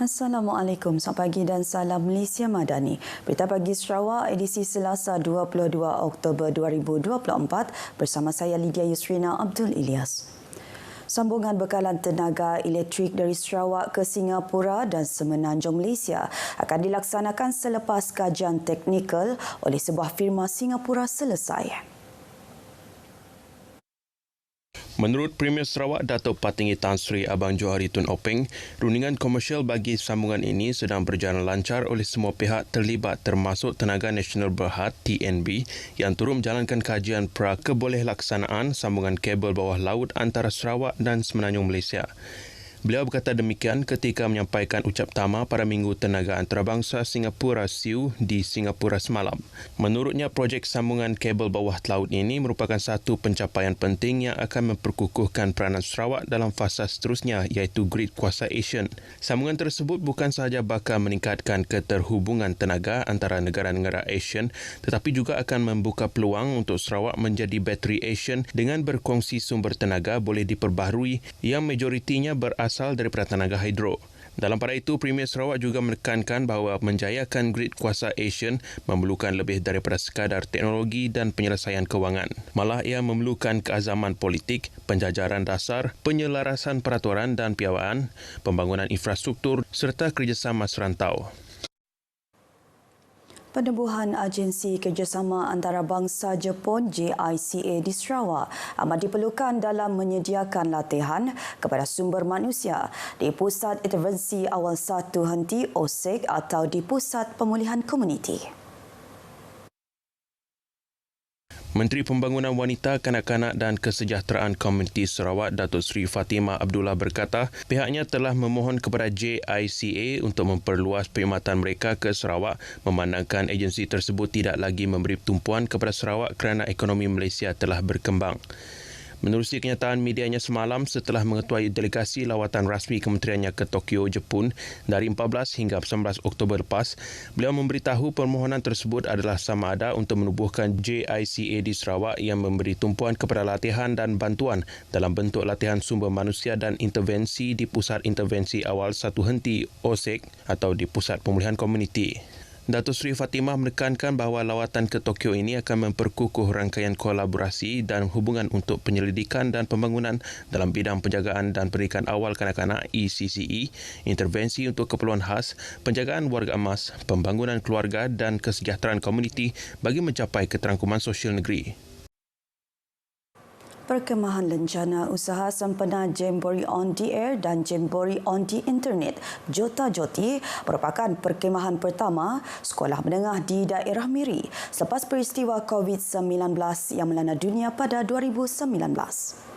Assalamualaikum, selamat pagi dan salam Malaysia Madani. Berita pagi Sarawak edisi Selasa 22 Oktober 2024 bersama saya Lydia Yusrina Abdul Ilyas. Sambungan bekalan tenaga elektrik dari Sarawak ke Singapura dan Semenanjung Malaysia akan dilaksanakan selepas kajian teknikal oleh sebuah firma Singapura selesai. Menurut Premier Sarawak Datuk Patinggi Tan Sri Abang Johari Tun Openg, rundingan komersial bagi sambungan ini sedang berjalan lancar oleh semua pihak terlibat termasuk Tenaga Nasional Berhad TNB yang turut menjalankan kajian pra kebolehkelaksanaan sambungan kabel bawah laut antara Sarawak dan Semenanjung Malaysia. Beliau berkata demikian ketika menyampaikan ucap tama pada Minggu Tenaga Antarabangsa Singapura SIU di Singapura semalam. Menurutnya, projek sambungan kabel bawah laut ini merupakan satu pencapaian penting yang akan memperkukuhkan peranan Sarawak dalam fasa seterusnya iaitu Grid Kuasa Asian. Sambungan tersebut bukan sahaja bakal meningkatkan keterhubungan tenaga antara negara-negara Asian tetapi juga akan membuka peluang untuk Sarawak menjadi bateri Asian dengan berkongsi sumber tenaga boleh diperbaharui yang majoritinya berasal daripada tenaga hidro. Dalam pada itu, Premier Sarawak juga menekankan bahawa menjayakan grid kuasa Asian memerlukan lebih daripada sekadar teknologi dan penyelesaian kewangan. Malah ia memerlukan keazaman politik, penjajaran dasar, penyelarasan peraturan dan piawaan, pembangunan infrastruktur serta kerjasama serantau. Penubuhan Agensi Kerjasama Antarabangsa Jepun JICA di Sarawak amat diperlukan dalam menyediakan latihan kepada sumber manusia di Pusat Intervensi Awal Satu Henti OSEC atau di Pusat Pemulihan Komuniti. Menteri Pembangunan Wanita, Kanak-kanak dan Kesejahteraan Komuniti Sarawak Datuk Seri Fatimah Abdullah berkata pihaknya telah memohon kepada JICA untuk memperluas perkhidmatan mereka ke Sarawak memandangkan agensi tersebut tidak lagi memberi tumpuan kepada Sarawak kerana ekonomi Malaysia telah berkembang. Menerusi kenyataan medianya semalam setelah mengetuai delegasi lawatan rasmi kementeriannya ke Tokyo, Jepun dari 14 hingga 19 Oktober lepas, beliau memberitahu permohonan tersebut adalah sama ada untuk menubuhkan JICA di Sarawak yang memberi tumpuan kepada latihan dan bantuan dalam bentuk latihan sumber manusia dan intervensi di Pusat Intervensi Awal Satu Henti OSEC atau di Pusat Pemulihan Komuniti. Datuk Seri Fatimah menekankan bahawa lawatan ke Tokyo ini akan memperkukuh rangkaian kolaborasi dan hubungan untuk penyelidikan dan pembangunan dalam bidang penjagaan dan pendidikan awal kanak-kanak ECCE, intervensi untuk keperluan khas, penjagaan warga emas, pembangunan keluarga dan kesejahteraan komuniti bagi mencapai keterangkuman sosial negeri. Perkemahan Lencana Usaha Sempena Jamboree on the Air dan Jamboree on the Internet Jota Joti merupakan perkemahan pertama sekolah menengah di daerah Miri selepas peristiwa COVID-19 yang melanda dunia pada 2019.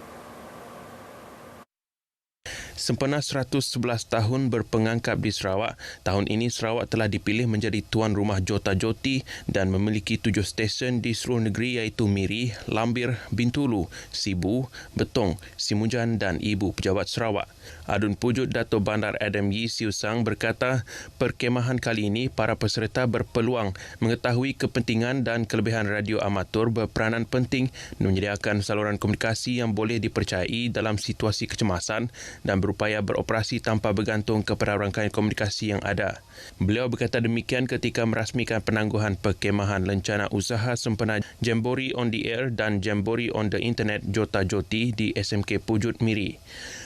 Sempena 111 tahun berpengangkap di Sarawak, tahun ini Sarawak telah dipilih menjadi tuan rumah Jota Joti dan memiliki 7 stesen di seluruh negeri iaitu Miri, Lambir, Bintulu, Sibu, Betong, Simujan dan Ibu Pejabat Sarawak. Adun Pujut Dato' Bandar Adam Yee Siu Sang berkata, perkemahan kali ini para peserta berpeluang mengetahui kepentingan dan kelebihan radio amatur berperanan penting menyediakan saluran komunikasi yang boleh dipercayai dalam situasi kecemasan dan berupaya beroperasi tanpa bergantung kepada rangkaian komunikasi yang ada. Beliau berkata demikian ketika merasmikan penangguhan perkemahan Lencana Usaha Sempena Jamboree on the Air dan Jamboree on the Internet Jota Joti di SMK Pujut Miri.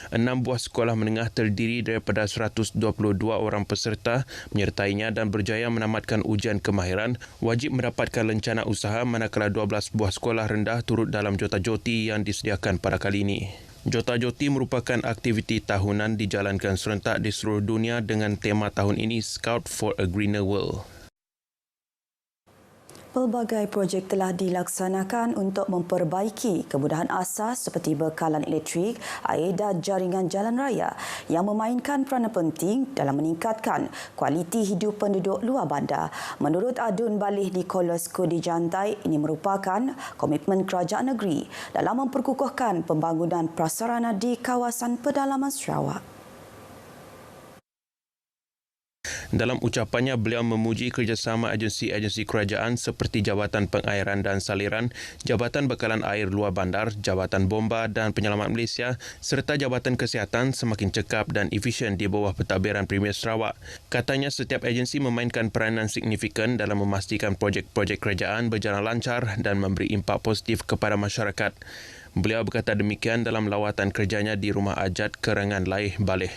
6 buah sekolah menengah terdiri daripada 122 orang peserta menyertainya dan berjaya menamatkan ujian kemahiran wajib mendapatkan lencana usaha manakala 12 buah sekolah rendah turut dalam Jota Joti yang disediakan pada kali ini. Jota Joti merupakan aktiviti tahunan dijalankan serentak di seluruh dunia dengan tema tahun ini Scout for a Greener World. Pelbagai projek telah dilaksanakan untuk memperbaiki kemudahan asas seperti bekalan elektrik, air dan jaringan jalan raya yang memainkan peranan penting dalam meningkatkan kualiti hidup penduduk luar bandar. Menurut Adun Balih Nicholas Kudi Jantai, ini merupakan komitmen kerajaan negeri dalam memperkukuhkan pembangunan prasarana di kawasan pedalaman Sarawak. Dalam ucapannya, beliau memuji kerjasama agensi-agensi kerajaan seperti Jabatan Pengairan dan Saliran, Jabatan Bekalan Air Luar Bandar, Jabatan Bomba dan Penyelamat Malaysia serta Jabatan Kesihatan semakin cekap dan efisien di bawah pentadbiran Premier Sarawak. Katanya setiap agensi memainkan peranan signifikan dalam memastikan projek-projek kerajaan berjalan lancar dan memberi impak positif kepada masyarakat. Beliau berkata demikian dalam lawatan kerjanya di Rumah Ajat Kerangan Laih, Baleh.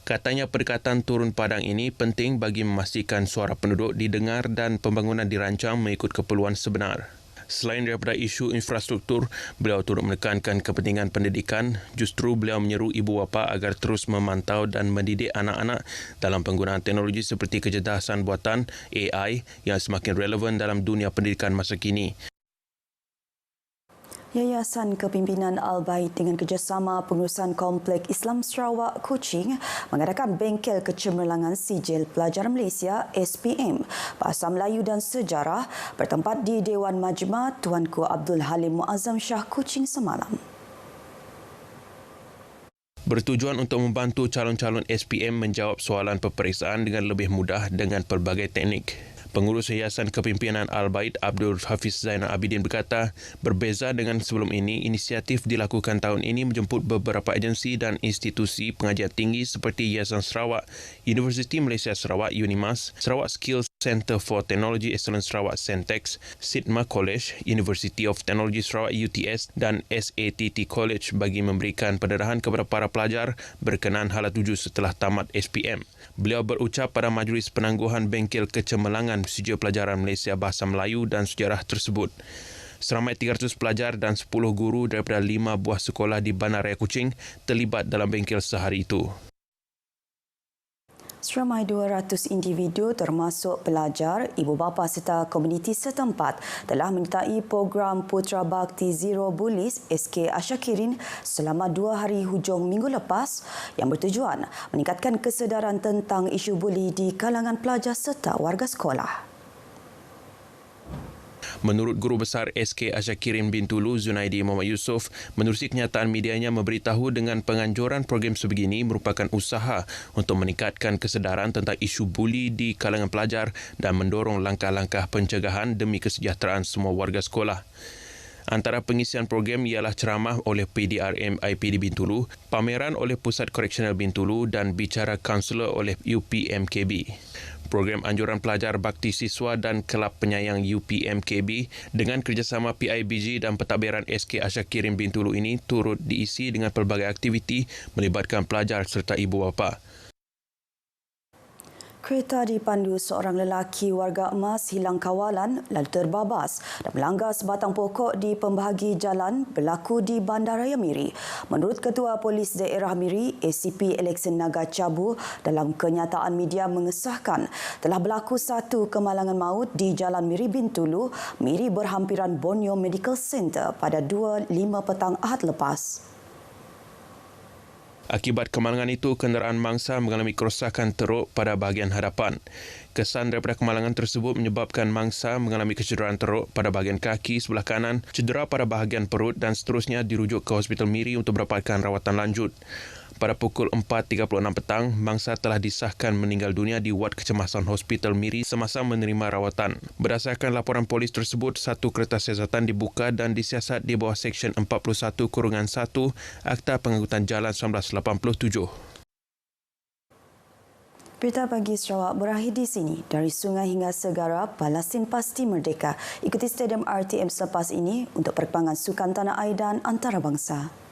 Katanya pendekatan turun padang ini penting bagi memastikan suara penduduk didengar dan pembangunan dirancang mengikut keperluan sebenar. Selain daripada isu infrastruktur, beliau turut menekankan kepentingan pendidikan. Justru beliau menyeru ibu bapa agar terus memantau dan mendidik anak-anak dalam penggunaan teknologi seperti kecerdasan buatan AI yang semakin relevan dalam dunia pendidikan masa kini. Yayasan Kepimpinan Al-Bait dengan kerjasama Pengurusan Komplek Islam Sarawak Kuching mengadakan bengkel kecemerlangan sijil pelajar Malaysia SPM Bahasa Melayu dan Sejarah bertempat di Dewan Majma Tuanku Abdul Halim Muazzam Shah Kuching semalam. Bertujuan untuk membantu calon-calon SPM menjawab soalan peperiksaan dengan lebih mudah dengan pelbagai teknik. Pengurus Yayasan Kepimpinan Al-Bait Abdul Hafiz Zainal Abidin berkata, berbeza dengan sebelum ini, inisiatif dilakukan tahun ini menjemput beberapa agensi dan institusi pengajian tinggi seperti Yayasan Sarawak, Universiti Malaysia Sarawak UNIMAS, Sarawak Skills Center for Technology Excellence Sarawak Sentex, Sidma College, University of Technology Sarawak UTS dan SATT College bagi memberikan pendarahan kepada para pelajar berkenaan hala tuju setelah tamat SPM. Beliau berucap pada majlis penangguhan bengkel kecemerlangan sijil pelajaran Malaysia Bahasa Melayu dan Sejarah tersebut. Seramai 300 pelajar dan 10 guru daripada 5 buah sekolah di Bandaraya Kuching terlibat dalam bengkel sehari itu. Seramai 200 individu termasuk pelajar, ibu bapa serta komuniti setempat telah menyertai program Putra Bakti Zero Bullies SK Asyakirin selama 2 hari hujung minggu lepas yang bertujuan meningkatkan kesedaran tentang isu buli di kalangan pelajar serta warga sekolah. Menurut Guru Besar SK Asyakirin Bintulu Zunaidi Muhammad Yusof, menerusi kenyataan medianya memberitahu dengan penganjuran program sebegini merupakan usaha untuk meningkatkan kesedaran tentang isu buli di kalangan pelajar dan mendorong langkah-langkah pencegahan demi kesejahteraan semua warga sekolah. Antara pengisian program ialah ceramah oleh PDRM IPD Bintulu, pameran oleh Pusat Koreksional Bintulu dan bicara kaunselor oleh UPMKB. Program anjuran pelajar bakti siswa dan kelab penyayang UPMKB dengan kerjasama PIBG dan pentadbiran SK Asyakirin Bintulu ini turut diisi dengan pelbagai aktiviti melibatkan pelajar serta ibu bapa. Kereta dipandu seorang lelaki warga emas hilang kawalan lalu terbabas dan melanggar sebatang pokok di pembahagi jalan berlaku di Bandaraya Miri. Menurut Ketua Polis Daerah Miri, ACP Alexen Naga Cabu, dalam kenyataan media mengesahkan telah berlaku satu kemalangan maut di Jalan Miri Bintulu, Miri berhampiran Borneo Medical Center pada 2.05 petang Ahad lepas. Akibat kemalangan itu, kenderaan mangsa mengalami kerosakan teruk pada bahagian hadapan. Kesan daripada kemalangan tersebut menyebabkan mangsa mengalami kecederaan teruk pada bahagian kaki sebelah kanan, cedera pada bahagian perut dan seterusnya dirujuk ke Hospital Miri untuk mendapatkan rawatan lanjut. Pada pukul 4.36 petang, mangsa telah disahkan meninggal dunia di wad kecemasan Hospital Miri semasa menerima rawatan. Berdasarkan laporan polis tersebut, satu kereta siasatan dibuka dan disiasat di bawah Seksyen 41-1 Akta Pengangkutan Jalan 1987. Berita pagi Sarawak berakhir di sini. Dari sungai hingga segara, Palestin pasti merdeka. Ikuti Stadium RTM selepas ini untuk perkembangan sukan tanah air dan antarabangsa.